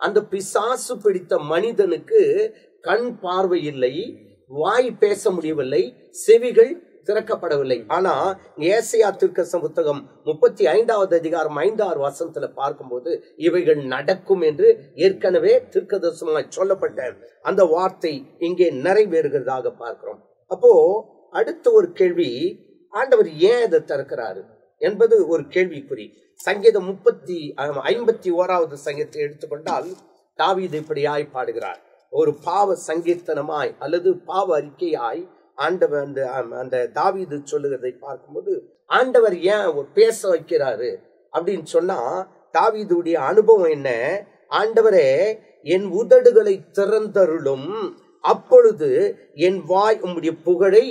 அந்த பிசாசு பிடித்த மனிதனுக்கு கண் பார்வை இல்லை, வாய் பேச முடியவில்லை, செவிகள் திறக்கப்படவில்லை. ஆனா ஏசாயா தீர்க்கதரிசி புத்தகம் 35வது அதிகாரம் 5-6 வசனத்துல பார்க்கும்போது இவைகள் நடக்கும் என்று ஏற்கனவே தீர்க்கதரிசனமாய் சொல்லப்பட்ட அந்த வார்த்தை இங்கே நிறைவேறுகிறதாக பார்க்கிறோம். அப்போ அடுத்த ஒரு கேள்வி, ஆண்டவர் ஏன் இதை திறக்கிறாரு என்பது ஒரு கேள்விக்குறி. சங்கீதம் 51வது சங்கீதத்தை எடுத்துக்கொண்டால் தாவீது இப்படியாய் பாடுகிறார். ஒரு பாவ சங்கீர்த்தனமாய் அல்லது பாவ அறிக்கையாய் ஆண்டவர் அந்த தாவீது சொல்லுகிறதை பார்க்கும்போது ஆண்டவர் ஏன் பேச வைக்கிறாரு அப்படின்னு சொன்னா, தாவீதுடைய அனுபவம் என்ன? ஆண்டவரே, என் உதடுகளை திறந்தருளும், அப்பொழுது என் வாய் உம்முடைய புகழை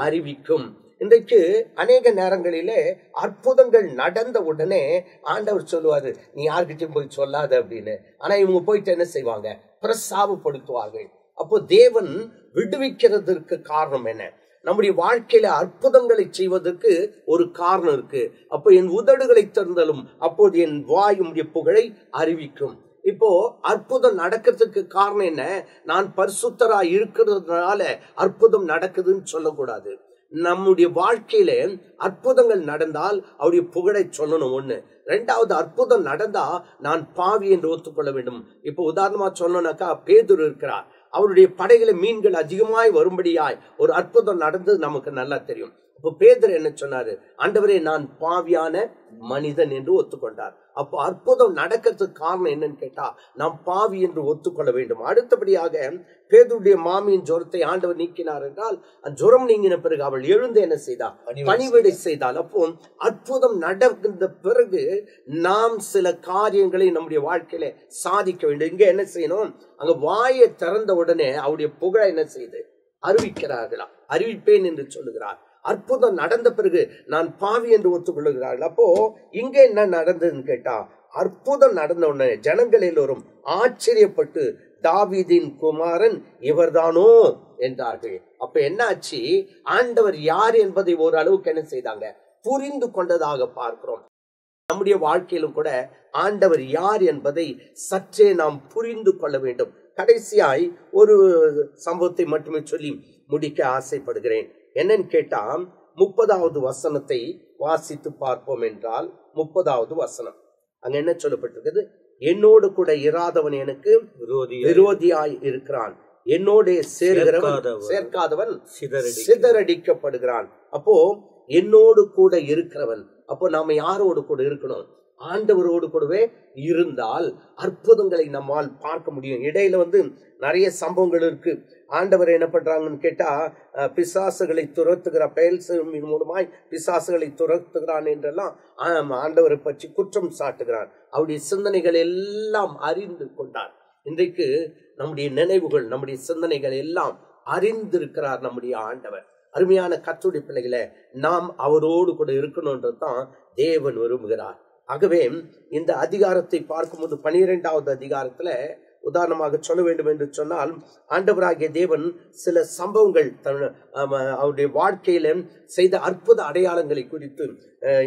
அறிவிக்கும். இன்றைக்கு அநேக நேரங்களிலே அற்புதங்கள் நடந்த உடனே ஆண்டவர் சொல்லுவாரு, நீ யார்கிட்டயும் போய் சொல்லாத அப்படின்னு. ஆனா இவங்க போயிட்டு என்ன செய்வாங்க? பிரசாபப்படுத்துவார்கள். அப்போ தேவன் விடுவிக்கிறதுக்கு காரணம் என்ன? நம்முடைய வாழ்க்கையில அற்புதங்களை செய்வதற்கு ஒரு காரணம் இருக்கு. அப்போ என் உதடுகளை திறந்தாலும் அப்போது என் வாய் உம்முடைய புகழை அறிவிக்கும். இப்போ அற்புதம் நடக்கிறதுக்கு காரணம் என்ன? நான் பரிசுத்தராய் இருக்கிறதுனால அற்புதம் நடக்குதுன்னு சொல்லக்கூடாது. நம்முடைய வாழ்க்கையில அற்புதங்கள் நடந்தால் அவருடைய புகழை சொல்லணும். ஒண்ணு. ரெண்டாவது, அற்புதம் நடந்தா நான் பாவி என்று ஒத்துக்கொள்ள வேண்டும். இப்போ உதாரணமா சொன்னோம்னாக்கா, பேதுரு இருக்கிறார். அவருடைய படைகளை மீன்கள் அதிகமாய் வரும்படியாய் ஒரு அற்புதம் நடந்தது நமக்கு நல்லா தெரியும். அப்போ பேதுரு என்ன சொன்னாரு? ஆண்டவரே, நான் பாவியான மனிதன் என்று ஒத்துக்கொண்டார். அப்போ அற்புதம் நடக்கிறதுக்கு காரணம் என்னன்னு கேட்டா, நாம் பாவி என்று ஒத்துக்கொள்ள வேண்டும். அடுத்தபடியாக பேதுருடைய மாமியின் ஜுரத்தை ஆண்டவர் நீக்கினார் என்றால், அந்த ஜுரம் நீங்கின பிறகு அவள் எழுந்து என்ன செய்தாள்? பணிவிடை செய்தாள். அப்போ அற்புதம் நடந்த பிறகு நாம் சில காரியங்களை நம்முடைய வாழ்க்கையில சாதிக்க வேண்டும். இங்க என்ன செய்யணும்? அங்க வாயை திறந்த உடனே அவருடைய புகழை என்ன செய்து அறிவிக்கிறார்களா? அறிவிப்பேன் என்று சொல்லுகிறார். அற்புதம் நடந்த பிறகு நான் பாவி என்று ஒத்துக்கொள்ளுகிறார்கள். அப்போ இங்க என்ன நடந்ததுன்னு கேட்டா, அற்புதம் நடந்த உடனே ஜனங்கள் எல்லோரும் ஆச்சரியப்பட்டு தாவீதின் குமாரன் இவர்தானோ என்றார்கள். அப்ப என்னாச்சு? ஆண்டவர் யார் என்பதை ஓரளவுக்கு என்ன செய்தாங்க? புரிந்து கொண்டதாக பார்க்கிறோம். நம்முடைய வாழ்க்கையிலும் கூட ஆண்டவர் யார் என்பதை சற்றே நாம் புரிந்து கொள்ள வேண்டும். கடைசியாய் ஒரு சம்பவத்தை மட்டுமே சொல்லி முடிக்க ஆசைப்படுகிறேன். என்னன்னு கேட்டா, 30வது வசனத்தை வாசித்து பார்ப்போம் என்றால், 30வது வசனம் அங்க என்ன சொல்லப்பட்டிருக்கிறது? என்னோடு கூட இராதவன் எனக்கு விரோதியாய் இருக்கிறான், என்னோட சேர்க்காதவன் சிதறடிக்கப்படுகிறான். அப்போ என்னோடு கூட இருக்கிறவன். அப்போ நாம யாரோடு கூட இருக்கணும்? ஆண்டவரோடு கூடவே இருந்தால் அற்புதங்களை நம்மால் பார்க்க முடியும். இடையில நிறைய சம்பவங்கள் இருக்கு. ஆண்டவர் என்ன பண்றாங்கன்னு கேட்டா, பிசாசுகளை துரத்துகிற பெயல்சின் மூலமாய் பிசாசுகளை துரத்துகிறான் என்றெல்லாம் ஆண்டவரை பற்றி குற்றம் சாட்டுகிறான். அவருடைய சிந்தனைகள் எல்லாம் அறிந்து கொண்டார். இன்றைக்கு நம்முடைய நினைவுகள், நம்முடைய சிந்தனைகள் எல்லாம் அறிந்திருக்கிறார் நம்முடைய ஆண்டவர். அருமையான கர்த்தருடைய பிள்ளைகளை, நாம் அவரோடு கூட இருக்கணும்ன்றதுதான் தேவன் விரும்புகிறார். ஆகவே இந்த அதிகாரத்தை பார்க்கும்போது 12வது அதிகாரத்துல உதாரணமாக சொல்ல வேண்டும் என்று சொன்னால், ஆண்டவராகிய தேவன் சில சம்பவங்கள் அவருடைய வாழ்க்கையில செய்த அற்புத அடையாளங்களை குறித்து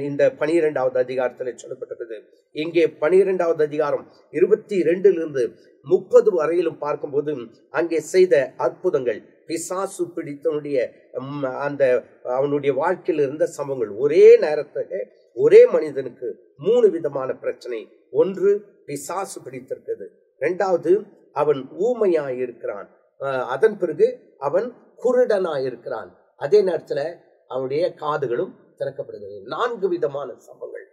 இந்த 12வது அதிகாரத்தில் சொல்லப்பட்டிருக்கிறது. இங்கே 12வது அதிகாரம் 22 30 வரையிலும் பார்க்கும்போது அங்கே செய்த அற்புதங்கள், பிசாசு பிடித்தவனுடைய அந்த அவனுடைய வாழ்க்கையில் இருந்த சம்பவங்கள். ஒரே நேரத்தில் ஒரே மனிதனுக்கு 3 விதமான பிரச்சனை. ஒன்று, பிசாசு பிடித்திருக்கிறது. இரண்டாவது, அவன் ஊமையாய் இருக்கிறான். அதன் பிறகு அவன் குருடனாய் இருக்கிறான். அதே நேரத்துல அவனுடைய காதுகளும் திறக்கப்படுகிறது. 4 விதமான சம்பவங்கள்.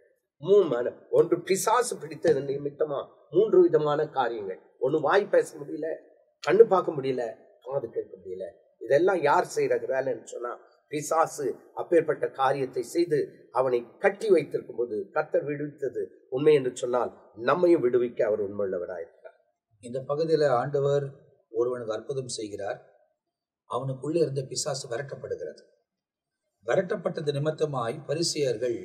ஒன்று, பிசாசு பிடித்தது நிமித்தமா 3 விதமான காரியங்கள். ஒண்ணு, வாய் பேச முடியல, கண்ணு பார்க்க முடியல, காது கேட்க முடியல. இதெல்லாம் யார் செய்யற வேலைன்னு சொன்னா, பிசாசு அப்பேற்பட்ட காரியத்தை செய்து அவனை கட்டி வைத்திருக்கும் போது கர்த்தர் விடுவித்தது உண்மை என்று சொன்னால், நம்மையும் விடுவிக்க அவர் உண்மையுள்ளவராயிருக்கிறார். இந்த பகுதியில் ஆண்டவர் ஒருவனுக்கு அற்புதம் செய்கிறார். அவனுக்குள்ளே இருந்த பிசாசு விரட்டப்படுகிறது. விரட்டப்பட்டது நிமித்தமாய் பரிசேயர்கள்,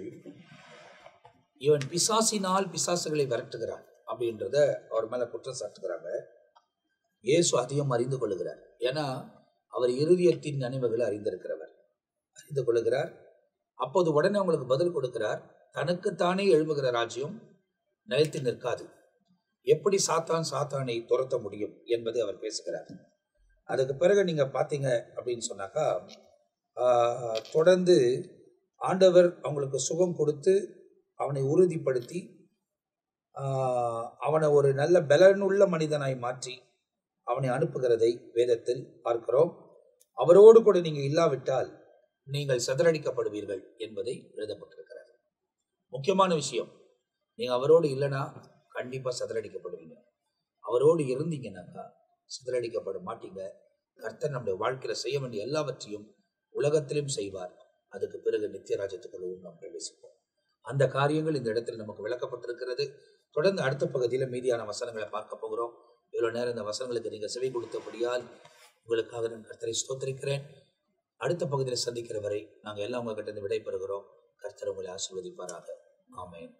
இவன் பிசாசினால் பிசாசுகளை விரட்டுகிறான் அப்படின்றத அவர் மேல குற்றம் சாட்டுகிறாங்க. இயேசு அதையும் அறிந்து கொள்ளுகிறார். ஏன்னா அவர் இருதயத்தின் நினைவுகளை அறிந்திருக்கிறவர், அறிந்து கொள்ளுகிறார். அப்போது உடனே அவங்களுக்கு பதில் கொடுக்கிறார். தனக்குத்தானே எழும்புகிற ராஜ்யம் நிலைத்து நிற்காது. எப்படி சாத்தானை துரத்த முடியும் என்பதை அவர் பேசுகிறார். அதுக்கு பிறகு நீங்க பார்த்தீங்க அப்படின்னு சொன்னாக்கா, தொடர்ந்து ஆண்டவர் அவங்களுக்கு சுகம் கொடுத்து அவனை உறுதிப்படுத்தி அவனை ஒரு நல்ல பலனுள்ள மனிதனாய் மாற்றி அவனை அனுப்புகிறதை வேதத்தில் பார்க்கிறோம். அவரோடு கூட நீங்க இல்லாவிட்டால் நீங்கள் சிதறடிக்கப்படுவீர்கள் என்பதை எழுதப்பட்டிருக்கிறது. முக்கியமான விஷயம், நீங்க அவரோடு இல்லைன்னா கண்டிப்பா சிதறடிக்கப்படுவீங்க. அவரோடு இருந்தீங்கன்னாக்கா சிதறடிக்கப்பட மாட்டீங்க. கர்த்தர் நம்முடைய வாழ்க்கையில செய்ய வேண்டிய எல்லாவற்றையும் உலகத்திலும் செய்வார். அதுக்கு பிறகு நித்திய ராஜ்யத்துக்குள்ளவும் நாம் பிரவேசிப்போம். அந்த காரியங்கள் இந்த இடத்தில் நமக்கு விளக்கப்பட்டிருக்கிறது. தொடர்ந்து அடுத்த பகுதியில் மீதியான வசனங்களை பார்க்க போகிறோம். இவ்வளவு நேரம் இந்த வசனங்களுக்கு நீங்கள் செவி கொடுத்தபடியால் உங்களுக்காக நான் கர்த்தரை ஸ்தோத்திரிக்கிறேன். அடுத்த பகுதியில் சந்திக்கிற வரை நாங்கள் எல்லாம் உங்ககிட்ட இருந்து விடைபெறுகிறோம். கர்த்தர் உங்களை ஆசீர்வதிப்பாராக. ஆமென்.